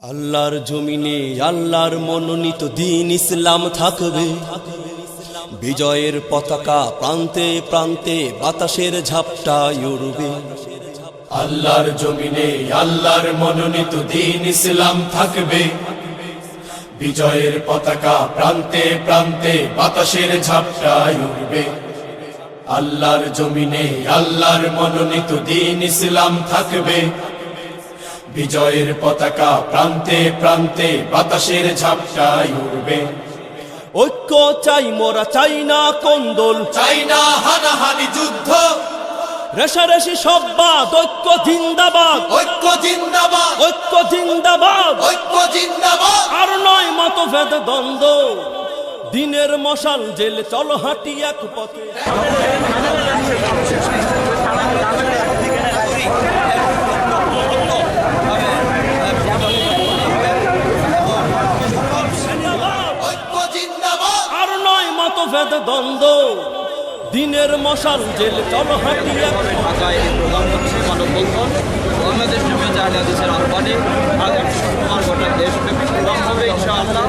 আল্লাহর জমিনে আল্লাহর মনোনীত দ্বীন ইসলাম থাকবে। বিজয়ের পতাকা প্রান্তে প্রান্তে বাতাসের ঝাপটায় উড়বে। আল্লাহর জমিনে আল্লাহর মনোনীত দ্বীন ইসলাম থাকবে। বিজয়ের পতাকা প্রান্তে প্রান্তে বাতাসের ঝাপটায় উড়বে। আল্লাহর জমিনে আল্লাহর মনোনীত দ্বীন ইসলাম থাকবে। বিজয়ের পতাকা প্রান্তে প্রান্তে বাতাসের ঝাপটায় উড়বে। ঐক্য চাই মোরা, চাই না কোন্দল, চাই না হানাহানি যুদ্ধ, রেশারেশি সব বাদ, ঐক্য জিন্দাবাদ, ঐক্য জিন্দাবাদ, ঐক্য জিন্দাবাদ, ঐক্য জিন্দাবাদ। আর নয় মতভেদ দ্বন্দ্ব, দিনের মশাল জেলে চল হাঁটি এক পথে। আর নয় মতভেদ দ্বন্দ্ব, দিনের মশাল জেলে চল হাঁটি এক ঢাকায় এই প্রোগ্রাম হচ্ছে মানববন্ধন বাংলাদেশ জামিয়াত আহলে হাদিসের আহ্বানে। আগামী শুক্রবার গোটা দেশব্যাপী প্রোগ্রাম হবে ইনশাআল্লাহ,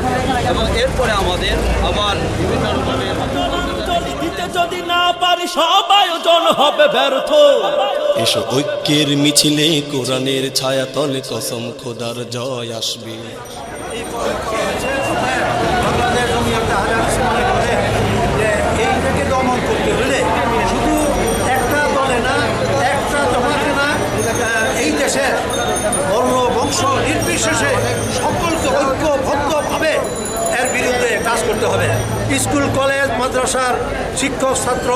এবং এরপরে আমাদের আবার বিভিন্ন রকমের দিতে যদি না পারি সব আয়োজন হবে ব্যর্থ। এসো ঐক্যের মিছিলে কোরআনের ছায়া তলে কসম খোদার জয় আসবে। বাংলাদেশ জামিয়াত আহলে হাদিস মনে করে যে এইটাকে দমন করতে হলে শুধু একটা দলে না, একটা জমাতে না, এই দেশের বর্ণ বংশ নির্বিশেষে সকলকে ঐক্যবদ্ধভাবে এর বিরুদ্ধে কাজ করতে হবে। স্কুল কলেজ মাদ্রাসার শিক্ষক ছাত্র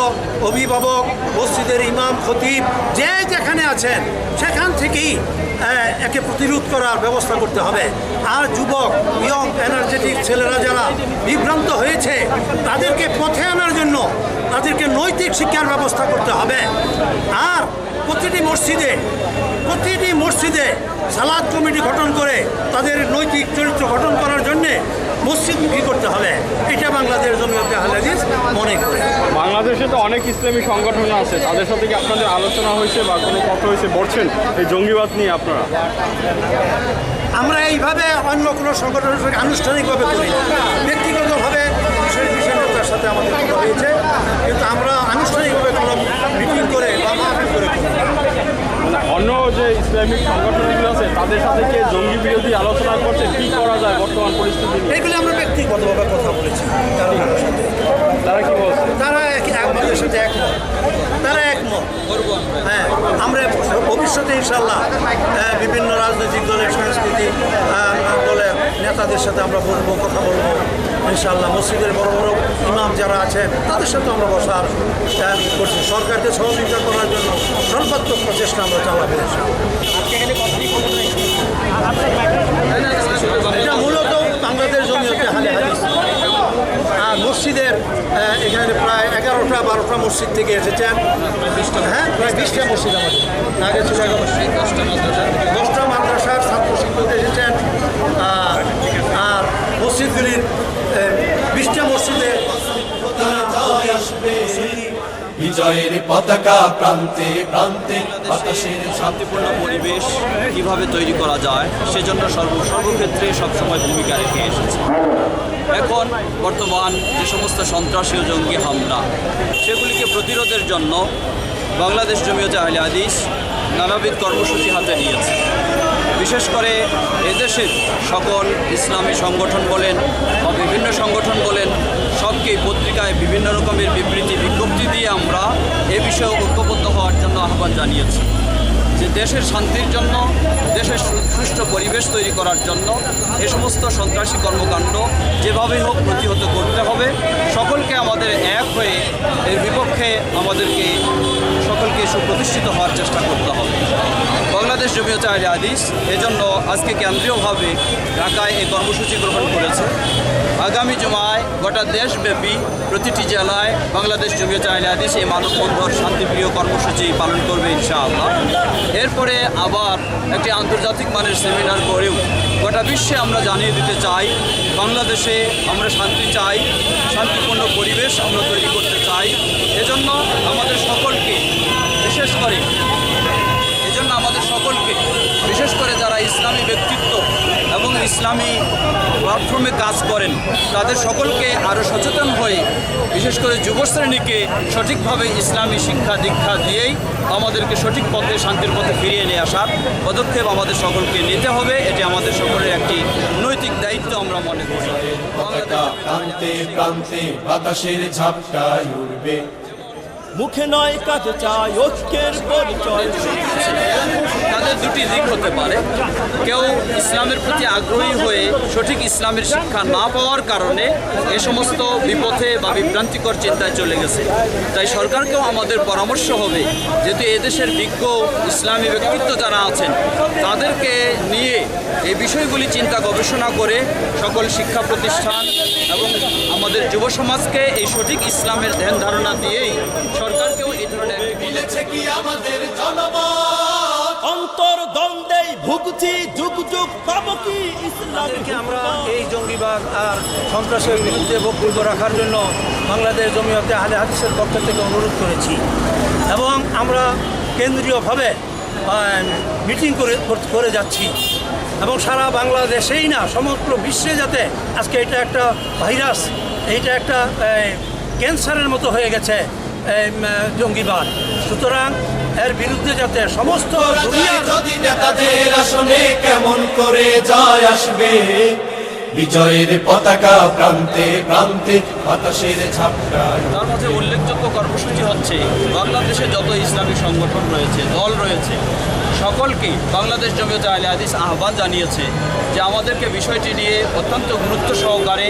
অভিভাবক মসজিদের ইমাম খতিব যে যেখানে আছেন সেখান থেকেই একে প্রতিরোধ করার ব্যবস্থা করতে হবে। আর যুবক ইয়ং এনার্জেটিক ছেলেরা যারা বিভ্রান্ত হয়েছে তাদেরকে পথে আনার জন্য তাদেরকে নৈতিক শিক্ষার ব্যবস্থা করতে হবে। আর প্রতিটি মসজিদে সালাত কমিটি গঠন করে তাদের নৈতিক চরিত্র গঠন করার জন্যে মসজিদমুখী করতে হবে। এটা বাংলাদেশ জামিয়াত আহলে হাদিস মনে করে। বাংলাদেশে তো অনেক ইসলামী সংগঠন আছে, তাদের সাথে কি আপনাদের আলোচনা হয়েছে বা কোনো কথা হয়েছে বলছেন এই জঙ্গিবাদ নিয়ে আপনারা? আমরা এইভাবে অন্য কোনো সংগঠনের সঙ্গে আনুষ্ঠানিকভাবে করি না, ব্যক্তিগতভাবে বিষয়টার সাথে আমাদের কথা হয়েছে, কিন্তু আমরা আনুষ্ঠানিকভাবে কোনো মিটিং করে বা মাহফিল করে করি না। মানে অন্য যে ইসলামিক সংগঠনগুলো আছে তাদের সাথে কি জঙ্গি বিরোধী আলোচনা করছে, কি করা যায় বর্তমান পরিস্থিতি নিয়ে? এগুলি আমরা ব্যক্তিগতভাবে কথা বলেছি তাদের সাথে। তারা কি বলছে? তারা আমাদের সাথে একমত, তারা একমত। হ্যাঁ, আমরা ভবিষ্যতে ইনশাল্লাহ বিভিন্ন রাজনৈতিক দলের সাংস্কৃতিক দলের নেতাদের সাথে আমরা বলবো, কথা বলবো ইনশাল্লাহ। মসজিদের বড় বড় ইমাম যারা আছেন তাদের সাথে আমরা বসার করছি। সরকারকে সহযোগিতা করার জন্য সর্বাত্মক প্রচেষ্টা আমরা চালাবো। এটা মূলত বাংলাদেশ জামিয়াত আহলে হাদিস আর মসজিদের এখানে প্রায় 11টা-12টা মসজিদ থেকে এসেছেন। হ্যাঁ, প্রায় 20টা মসজিদ আমাদের আগে ছিল 10টা মাদ্রাসার ছাত্র শিক্ষক এসেছেন। আর মসজিদগুলির 20টা মসজিদে বিজয়ের পতাকা প্রান্তে প্রান্তে বাতাসের শান্তিপূর্ণ পরিবেশ কিভাবে তৈরি করা যায় সেজন্য সর্বক্ষেত্রে সবসময় ভূমিকা রেখে এসেছে। এখন বর্তমান যে সমস্ত সন্ত্রাসী ও জঙ্গি হামলা সেগুলিকে প্রতিরোধের জন্য বাংলাদেশ জামিয়াত আহলে হাদিস নানাবিধ কর্মসূচি হাতে নিয়েছে। বিশেষ করে এদেশের সকল ইসলামী সংগঠন বলেন বা বিভিন্ন সংগঠন বলেন সবকেই পত্রিকায় বিভিন্ন রকমের বিবৃতি বিজ্ঞপ্তি দিয়ে আমরা এ বিষয়ে ঐক্যবদ্ধ হওয়ার জন্য আহ্বান জানিয়েছি যে দেশের শান্তির জন্য, দেশের সুষ্ঠু পরিবেশ তৈরি করার জন্য এ সমস্ত সন্ত্রাসী কর্মকাণ্ড যেভাবে হোক প্রতিহত করতে হবে। সকলকে আমাদের এক হয়ে এর বিপক্ষে আমাদেরকে সকলকে সুপ্রতিষ্ঠিত হওয়ার চেষ্টা করতে হবে। বাংলাদেশ জামিয়াত আহলে হাদিস এজন্য আজকে কেন্দ্রীয়ভাবে ঢাকায় এই কর্মসূচি গ্রহণ করেছে। আগামী জুমায় গোটা দেশব্যাপী প্রতিটি জেলায় বাংলাদেশ জামিয়াত আহলে হাদিস এই মানববন্ধন শান্তিপ্রিয় কর্মসূচি পালন করবে ইনশাআল্লাহ। এরপরে আবার একটি আন্তর্জাতিক মানের সেমিনার করেও গোটা বিশ্বে আমরা জানিয়ে দিতে চাই বাংলাদেশে আমরা শান্তি চাই, শান্তিপূর্ণ পরিবেশ আমরা তৈরি করতে চাই। এজন্য আমাদের সকলকে বিশেষ করে যারা ইসলামী ব্যক্তিত্ব এবং ইসলামী প্ল্যাটফর্মে কাজ করেন তাদের সকলকে আরও সচেতন হয়ে বিশেষ করে যুবশ্রেণীকে সঠিকভাবে ইসলামী শিক্ষা দীক্ষা দিয়েই আমাদেরকে সঠিক পথে শান্তির পথে ফিরিয়ে নিয়ে আসার পদক্ষেপ আমাদের সকলকে নিতে হবে। এটি আমাদের সকলের একটি নৈতিক দায়িত্ব আমরা মনে করি। পতাকা প্রান্তে প্রান্তে বাতাসের ঝাপটায় উড়বে। মুখে নয় কাজে চাই ঐক্যের পরিচয়। তাদের দুটি দিক হতে পারে, কেউ ইসলামের প্রতি আগ্রহী হয়ে সঠিক ইসলামের শিক্ষা না পাওয়ার কারণে এ সমস্ত বিপথে বা বিভ্রান্তিকর চিন্তায় চলে গেছে। তাই সরকারকেও আমাদের পরামর্শ হবে, যেহেতু এদেশের বিজ্ঞ ইসলামী ব্যক্তিত্ব যারা আছেন তাদেরকে নিয়ে এই বিষয়গুলি চিন্তা গবেষণা করে সকল শিক্ষা প্রতিষ্ঠান এবং আমাদের যুব সমাজকে এই সঠিক ইসলামের ধ্যান ধারণা দিয়েই সরকারকেও এই ধরনের মিলেছে কি আমাদের জনমত? অন্তর দ্বন্দ্বে ভুগছি যুগ যুগ পাবো কি তাদেরকে ইসলামী আমরা এই জঙ্গিবাদ আর সন্ত্রাসের বিরুদ্ধে বক্তব্য রাখার জন্য বাংলাদেশ জমিয়তে আহলে হাদিসের পক্ষ থেকে অনুরোধ করেছি এবং আমরা কেন্দ্রীয়ভাবে মিটিং করে যাচ্ছি এবং সারা বাংলাদেশেই না সমগ্র বিশ্বে যাতে আজকে এটা একটা ভাইরাস, এইটা একটা ক্যান্সারের মতো হয়ে গেছে জঙ্গিবাদ। সুতরাং এর বিরুদ্ধে যাতে সমস্ত দুনিয়ার যদি নেতাদের আসনে কেমন করে জয় আসবে, বিজয়ের পতাকা প্রান্তে প্রান্তে বাতাসের ঝাপটায়। তার মাঝে উল্লেখযোগ্য কর্মসূচি হচ্ছে বাংলাদেশে যত ইসলামী সংগঠন রয়েছে, দল রয়েছে, সকলকে বাংলাদেশ জমিয়তে আহলে হাদিস আহ্বান জানিয়েছে যে আমাদেরকে বিষয়টি নিয়ে অত্যন্ত গুরুত্ব সহকারে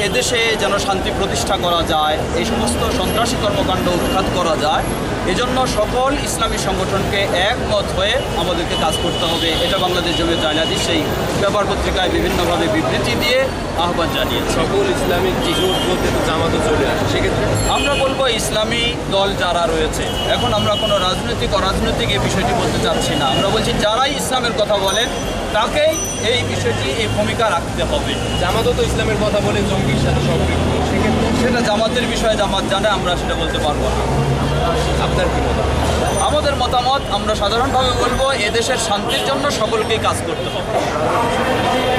এদেশে যেন শান্তি প্রতিষ্ঠা করা যায়, এই সমস্ত সন্ত্রাসী কর্মকাণ্ড উৎখাত করা যায়, এজন্য সকল ইসলামী সংগঠনকে একমত হয়ে আমাদেরকে কাজ করতে হবে। এটা বাংলাদেশ জমিয়তে আহলে হাদিস সেই পেপার পত্রিকায় বিভিন্নভাবে বিবৃতি দিয়ে আহ্বান জানিয়েছে। সকল ইসলামিক জোট বলতে তো জামাতও চলে আসে, সেক্ষেত্রে আমরা বলবো ইসলামী দল যারা রয়েছে, এখন আমরা কোনো রাজনৈতিক অরাজনৈতিক এই বিষয়টি বলতে চাচ্ছি না, আমরা বলছি যারাই ইসলামের কথা বলেন তাকেই এই বিষয়টি এই ভূমিকা রাখতে হবে। জামাতও তো ইসলামের কথা বলে জঙ্গির সাথে সম্পৃক্ত, সেক্ষেত্রে সেটা জামাতের বিষয়ে জামাত জানে, আমরা সেটা বলতে পারবো না। আপনার কি মতামত? আমাদের মতামত আমরা সাধারণভাবে বলবো এদেশের শান্তির জন্য সকলকেই কাজ করতে হবে,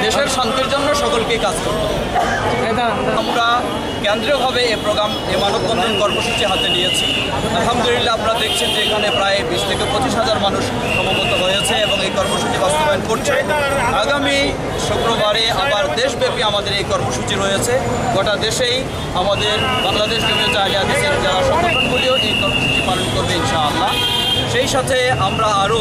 দেশের শান্তির জন্য সকলকেই কাজ করতে হবে। আমরা কেন্দ্রীয়ভাবে এই মানববন্ধন কর্মসূচি হাতে নিয়েছি। আলহামদুলিল্লাহ আপনারা দেখছেন যে এখানে প্রায় 20 থেকে 25,000 মানুষ সমবেত হয়েছে এবং এই কর্মসূচি বাস্তবায়ন করছে। আগামী শুক্রবারে আবার দেশব্যাপী আমাদের এই কর্মসূচি রয়েছে, গোটা দেশেই আমাদের বাংলাদেশ জমিয়তে আহলে হাদিসের যারা সংগঠনগুলিও এই কর্মসূচি পালন করবে ইনশাআল্লাহ। সেই সাথে আমরা আরও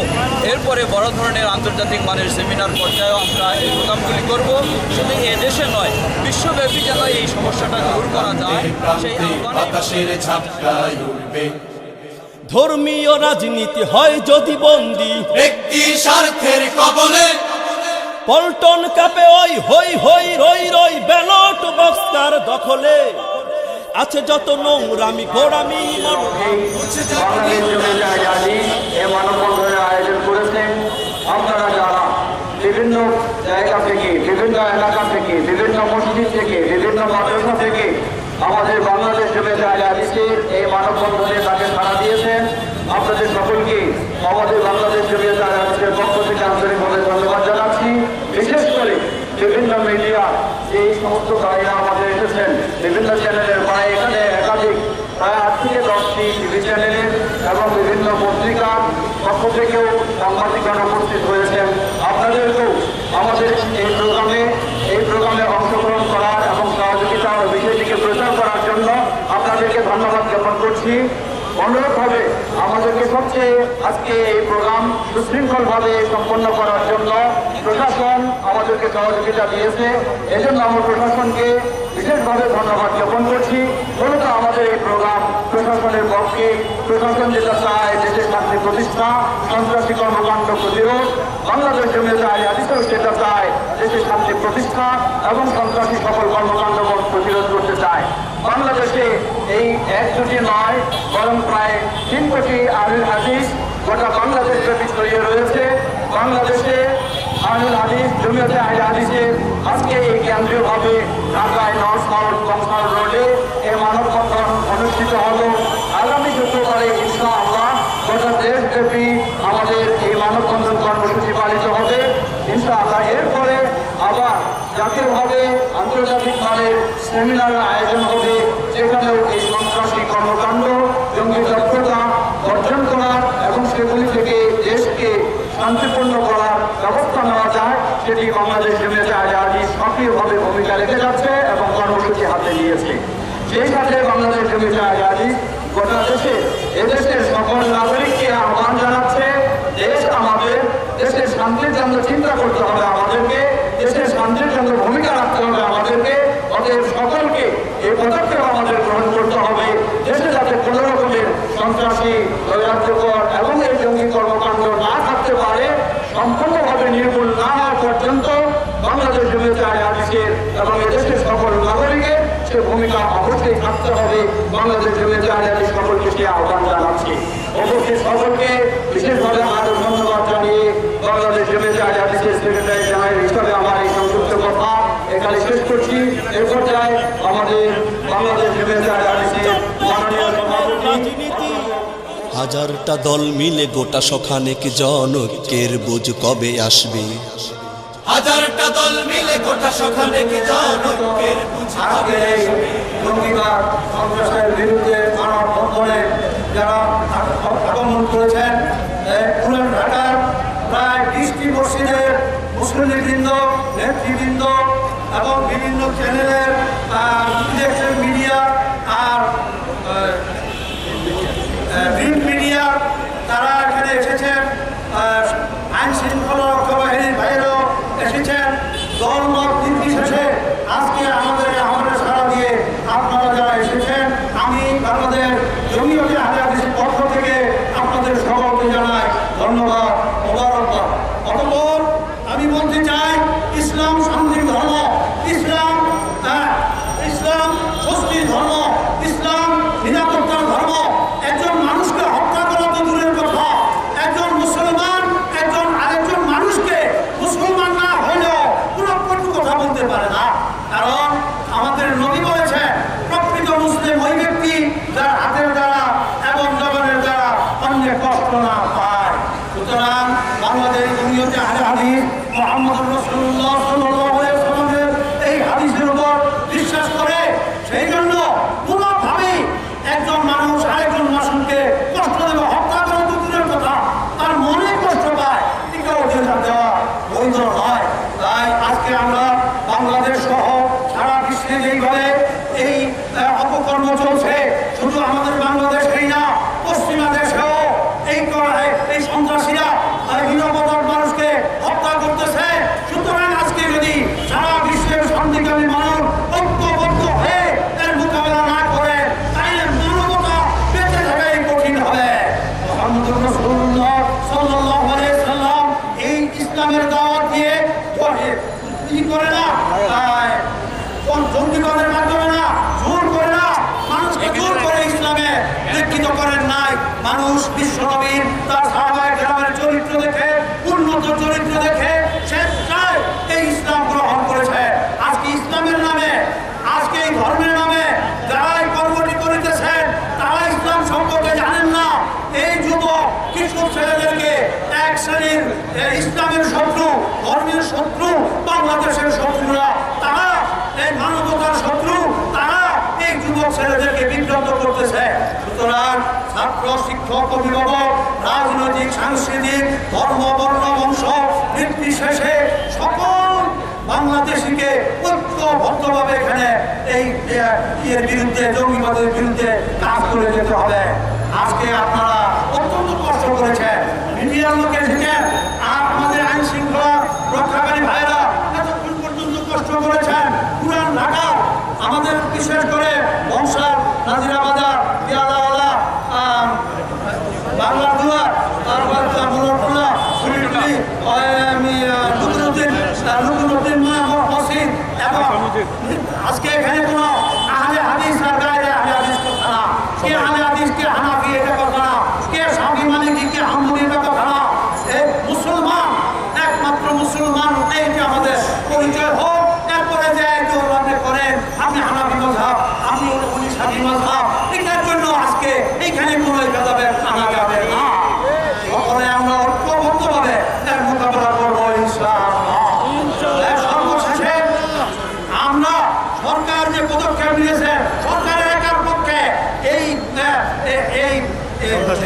এরপরে বড় ধরনের আন্তর্জাতিক মানের সেমিনার পর্যায়েও আমরা এই প্রোগ্রামগুলি করব। শুধু এদেশে নয়, বিশ্বব্যাপী যেন এই সমস্যাটা দূর করা যায় সেই আহ্বানে বাতাসের ঝাপটায় উড়বে। ধর্মীয় রাজনীতি হয় যদি বন্দী, ব্যক্তি স্বার্থের কবলে পল্টন কাপে ওই হই হই রই রই ব্যালট বক্সকার দখলে আছে যত নোংরামি গোড়ামি বাংলাদেশ জমিয়তে আহলে হাদিস এই মানববন্ধনের আয়োজন করেছেন। আপনারা যারা বিভিন্ন জায়গা থেকে, বিভিন্ন এলাকা থেকে, বিভিন্ন মসজিদ থেকে, বিভিন্ন মাদ্রাসা থেকে আমাদের বাংলাদেশ জমিয়তে আহলে হাদিসের এই মানববন্ধনে তাকে সাড়া দিয়েছেন, আপনাদের সকলকে আমাদের বাংলাদেশ জমিয়তে আহলে হাদিসের পক্ষ থেকে আন্তরিকভাবে ধন্যবাদ জানাচ্ছি। বিশেষ করে বিভিন্ন মিডিয়া এই সমস্ত ভাইরা আমাদের এসেছেন, বিভিন্ন চ্যানেলের প্রায় এখানে একাধিক প্রায় 8 থেকে 10টি টিভি চ্যানেলের এবং বিভিন্ন পত্রিকার পক্ষ থেকেও সাংবাদিকগণ উপস্থিত হয়েছেন। আপনাদেরকেও আমাদের এই প্রোগ্রামে অংশগ্রহণ করার এবং সহযোগিতার বিষয়টিকে প্রচার করার জন্য আপনাদেরকে ধন্যবাদ জ্ঞাপন করছি। অনুরূপভাবে আমাদেরকে সবচেয়ে আজকে এই প্রোগ্রাম সুশৃঙ্খলভাবে সম্পন্ন করার জন্য প্রশাসন আমাদেরকে সহযোগিতা দিয়েছে, এজন্য আমরা প্রশাসনকে বিশেষভাবে ধন্যবাদ জ্ঞাপন করছি। মূলত আমাদের এই প্রোগ্রাম প্রশাসনের পক্ষে, প্রশাসন যেটা চায় দেশের শান্তি প্রতিষ্ঠা, সন্ত্রাসী কর্মকাণ্ড প্রতিরোধ, বাংলাদেশ জমিয়তে আহলে হাদিসও সেটা চায় দেশের শান্তি প্রতিষ্ঠা এবং সন্ত্রাসী সকল কর্মকাণ্ড প্রতিরোধ করতে চায়। বাংলাদেশে এই 1-2টি নয় বরং প্রায় 3 কোটি আহলুল হাদিস গোটা বাংলাদেশ ব্যাপী ছড়িয়ে রয়েছে। বাংলাদেশে আহলুল হাদিস জমিয়তে আহলে হাদিসের আজকে এই কেন্দ্রীয়ভাবে ঢাকায় নর্থ সাউথ কংসাল রোডে এই মানববন্ধন অনুষ্ঠিত হলো। আগামী শুক্রবারে ইনশাআল্লাহ গোটা দেশব্যাপী আমাদের এই মানববন্ধন কর্মসূচি পালিত হবে ইনশাআল্লাহ। এরপরে আবার জাতীয়ভাবে আন্তর্জাতিকভাবে সেমিনারের আয়োজন হবে, যেখানেও এই সন্ত্রাসী কর্মকাণ্ড, জঙ্গি তৎপরতা অর্জন করার এবং সেগুলি থেকে দেশকে শান্তিপূর্ণ করার ব্যবস্থা নেওয়া যায়, সেটি বাংলাদেশ জামায়াতে আহলে সক্রিয়ভাবে ভূমিকা রেখে যাচ্ছে এবং কর্মসূচি হাতে নিয়েছে। সেই সাথে বাংলাদেশ জামায়াতে আহলে গোটা দেশে এদেশের সকল নাগরিককে আহ্বান জানাচ্ছে, দেশ আমাদের, দেশের শান্তির জন্য চিন্তা করতে হবে আমাদেরকে, দেশের শান্তির জন্য ভূমিকা রাখতে হবে আমাদেরকে। অতএব সকলকে এই পদক্ষেপ আমাদের গ্রহণ করতে হবে, দেশে যাতে কোনো রকমের সন্ত্রাসী, নৈরাজ্যকর এবং এই জঙ্গি কর্মকাণ্ড না থাকতে পারে, সম্পূর্ণভাবে নির্মূল না হওয়া পর্যন্ত বাংলাদেশ জামায়াতে আহলে এবং এদেশের সকল নাগরিকের সে ভূমিকা অবশ্যই থাকতে হবে। বাংলাদেশ জামায়াতে আহলে সকলকে সে আহ্বান জানাচ্ছি। অবশ্যই সকলকে বিশেষভাবে আরো ধন্যবাদ জানিয়ে বাংলাদেশ জামায়াতে আহলে সেক্রেটারি জেনারেল হিসাবে আমার এই সংক্ষিপ্ত কথা এখানে শেষ করছি। এ পর্যায়ে আমাদের বাংলাদেশ জামায়াতে আহলে মাননীয় সভাপতি রাজনীতি হাজারটা দল মিলে গোটা সখানেক জনকের বুঝ কবে আসবে? হাজারটা দল মিলে গোটা সখানে কি জনকের আজকে এই জঙ্গিবাদ সন্ত্রাসের বিরুদ্ধে মানববন্ধনে যারা আগমন করেছেন, পুরান ঢাকার প্রায় 20টি মসজিদের মুসল্লিবৃন্দ, নেতৃবৃন্দ এবং বিভিন্ন চ্যানেলের বিদেশের মিডিয়া আর প্রিন্ট মিডিয়া তারা এখানে এসেছেন, আইন শৃঙ্খলা রক্ষা বাহিনীর বাইরেও এসেছেন। দল মত নির্বিশেষে আজকে আমাদের সারা দিয়ে আপনারা যারা এসেছেন, আমি বাংলাদেশ জামায়াতে আহলে হাদিসের পক্ষ থেকে আপনাদের সকলকে জানাই ধন্যবাদ, মোবারকবাদ। অতঃপর আমি বলতে চাই, ইসলাম শান্তির ধর্ম, ইসলাম স্বস্তির ধর্ম, ইসলাম নিরাপত্তার ধর্ম। একজন মানুষকে হত্যা করা তো দূরের কথা, একজন মুসলমান আরেকজন মানুষকে মুসলমান না হলেও কোনো কটু কথা বলতে পারে না। কারণ আমাদের নবী বলেছেন, প্রকৃত মুসলিম ওই ব্যক্তি যার হাতের দ্বারা এবং জবানের দ্বারা অন্যের কষ্ট না পায়। সুতরাং বাংলাদেশ জামায়াতে আহলে হাদিস মুহাম্মদুর রাসূলুল্লাহ সাল্লাল্লাহু আলাইহি ওয়াসাল্লামের এই হাদিসের উপর বিশ্বাস করে, সেই জন্য কোনোভাবেই একজন মানুষ আরেকজন মানুষকে কষ্ট দেবে, হত্যা করা তো দূরের কথা, তার মনে কষ্ট পায়, টিকা অধিকার দেওয়া বৈধ নয়। তাই আজকে আমরা বাংলাদেশ সহ সারা বিশ্বে যেইভাবে এই অপকর্ম চলছে, শুধু আমাদের বাংলাদেশেই না, পশ্চিমা দেশেও এই সন্ত্রাসীরা নিরাপত্তার মানুষকে হত্যা করতেছে। সুতরাং আজকে যদি সারা বিশ্বের শান্তিকামী মানুষ ঐক্যবদ্ধ হয়ে এর মোকাবেলা না করে, তাহলে মানবতা বেঁচে থাকাই কঠিন হবে। মুহাম্মদুর রাসূলুল্লাহ সাল্লাল্লাহু আলাইহি ওয়াসাল্লাম এই ইসলামের দাওয়াত দিয়ে কি করে না, জঙ্গিবাদের মাধ্যমে না, জোর করে না, মানুষকে জোর করে ইসলামে দীক্ষিত করেন নাই। মানুষ বিশ্বনবীর তার সাহাবায়ে কেরামের চরিত্র দেখে, উন্নত চরিত্র দেখে সে চায় এই ইসলাম গ্রহণ করেছে। আজকে ইসলামের নামে, আজকে এই ধর্মের নামে যারাই কর্মটি করিতেছেন, তারা ইসলাম সম্পর্কে জানেন না। এই যুবক কিশোর ছেলেদেরকে এক শ্রেণীর ইসলামের শত্রু, ধর্মের শত্রু, বাংলাদেশের শত্রুরা, তারা এই মানবতার শত্রু, তারা এই যুবক ছেলেদেরকে বিভ্রান্ত করতেছে। সুতরাং ছাত্র, শিক্ষক, অভিভাবক, রাজনৈতিক, সাংস্কৃতিক, ধর্ম, বর্ণ, বংশ নির্বিশেষে সকল বাংলাদেশিকে ঐক্যবদ্ধভাবে এখানে এই এর বিরুদ্ধে, জঙ্গিবাদের বিরুদ্ধে কাজ করে যেতে হবে। আজকে আপনারা অত্যন্ত কষ্ট করেছেন, মিডিয়ার লোক এসেছেন, আর আমাদের আইন শৃঙ্খলা রক্ষাকারী ভাইরা এতক্ষণ পর্যন্ত কষ্ট করেছেন। পুরান ঢাকা আমাদের বিশেষ করে বংশার, নাজিরাবাজার, পেয়াদাওয়ালা, বাংলা দুয়ার, তারপর মোল্লারপুরা, সুরিটুলি, নকুরুদ্দিন মসজিদ, এবং আজকে এখানে কোনো আহলে হাদিস আর গায়রে আহলে হাদিস কথা না, কে আহলে হাদিস, কে হানাফি, এটা কথা না, কে শাফি, মালিকি, কে হাম্বলি, এটা কথা না। এই মুসলমান, একমাত্র মুসলমান, এইটা আমাদের পরিচয় হোক। এরপরে যে আপনি করেন, আপনি হানাফি মাযহাব, আপনি উনি শাফি মাযহাব, এটার জন্য আজকে এইখানে কোনো ভেদাভেদ আনা যাবে না। সকলে আমরা ঐক্যবদ্ধভাবে এর মোকাবেলা করবো ইনশাআল্লাহ। সর্বশেষে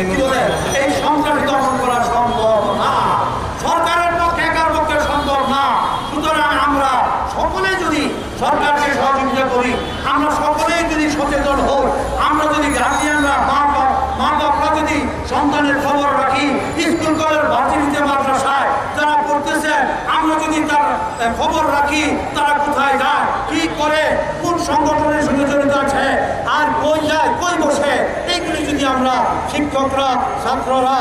কি বলে এই সন্ত্রাস দমন করা সম্ভব না, সরকারের পক্ষে একার পক্ষে সম্ভব না। সুতরাং আমরা সকলে যদি সরকারকে সহযোগিতা করি, আমরা সকলেই যদি সচেতন হই, আমরা যদি গার্জিয়ানরা মা বাপরা যদি সন্তানের খবর রাখি, স্কুল কলেজ ভার্সিটিতে মাদ্রাসায় যারা পড়তেছে আমরা যদি তার খবর রাখি তারা কোথায় যায়, কি করে, কোন সংগঠনের সঙ্গে জড়িত আছে, আর কই যায়, কই বসে, এইগুলি যদি আমরা শিক্ষকরা, ছাত্ররা,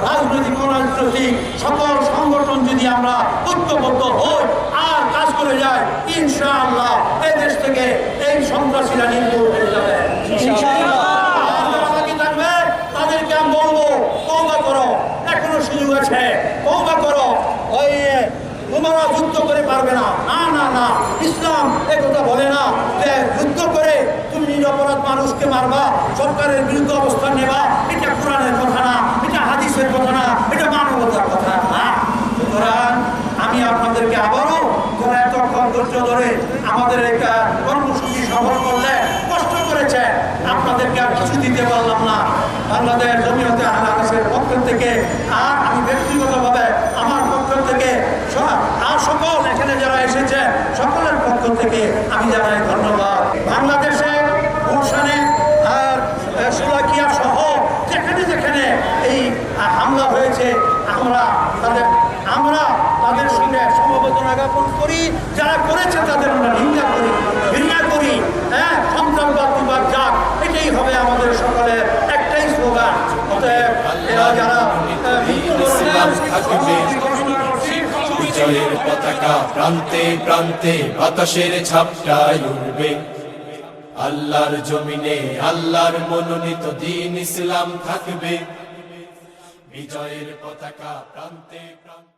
রাজনৈতিক অরাজনৈতিক সকল সংগঠন যদি আমরা ঐক্যবদ্ধ হই আর কাজ করে যাই, ইনশাআল্লাহ এই দেশ থেকে এই সন্ত্রাসীরা নির্মূল হয়ে যাবে। তাদেরকে আমি বলবো, তওবা করো, এখনো সুযোগ আছে, তওবা করো। ওই তোমরা যুদ্ধ করে পারবে না, না না না, ইসলাম একথা বলে না যে যুদ্ধ করে তুমি নিরপরাধ মানুষকে মারবা, সরকারের বিরুদ্ধে অবস্থান নেবা। এটা কোরআনের কথা না, এটা হাদিসের কথা না, এটা মানবতার কথা না। সুতরাং আমি আপনাদেরকে আবারও যারা এতক্ষণ ধৈর্য ধরে আমাদের এই কর্মসূচি সফল করলে কষ্ট করেছে, আপনাদেরকে আর কিছু দিতে পারলাম না। বাংলাদেশ জমিয়তে আহলে হাদিসের পক্ষ থেকে আর আমি ব্যক্তিগতভাবে আমার পক্ষ থেকে আর সকল এখানে যারা এসেছে সকলের পক্ষ থেকে আমি জানাই ধন্যবাদ। বাংলাদেশে গুলশানে আর শোলাকিয়া সহ যেখানে যেখানে এই হামলা হয়েছে আমরা তাদের সঙ্গে সমবেদনা জ্ঞাপন করি, যারা করেছে তাদের আমরা নিন্দা করি, ঘৃণা করি। হ্যাঁ, সন্ত্রাসবাদ বিবাদ যাক, এটাই হবে আমাদের সকলের একটাই স্লোগান। অতএব এরা যারা বিজয়ের পতাকা প্রান্তে প্রান্তে বাতাসের ঝাপটায় উড়বে, আল্লাহর জমিনে আল্লাহর মনোনীত দ্বীন ইসলাম থাকবে। বিজয়ের পতাকা প্রান্তে প্রান্তে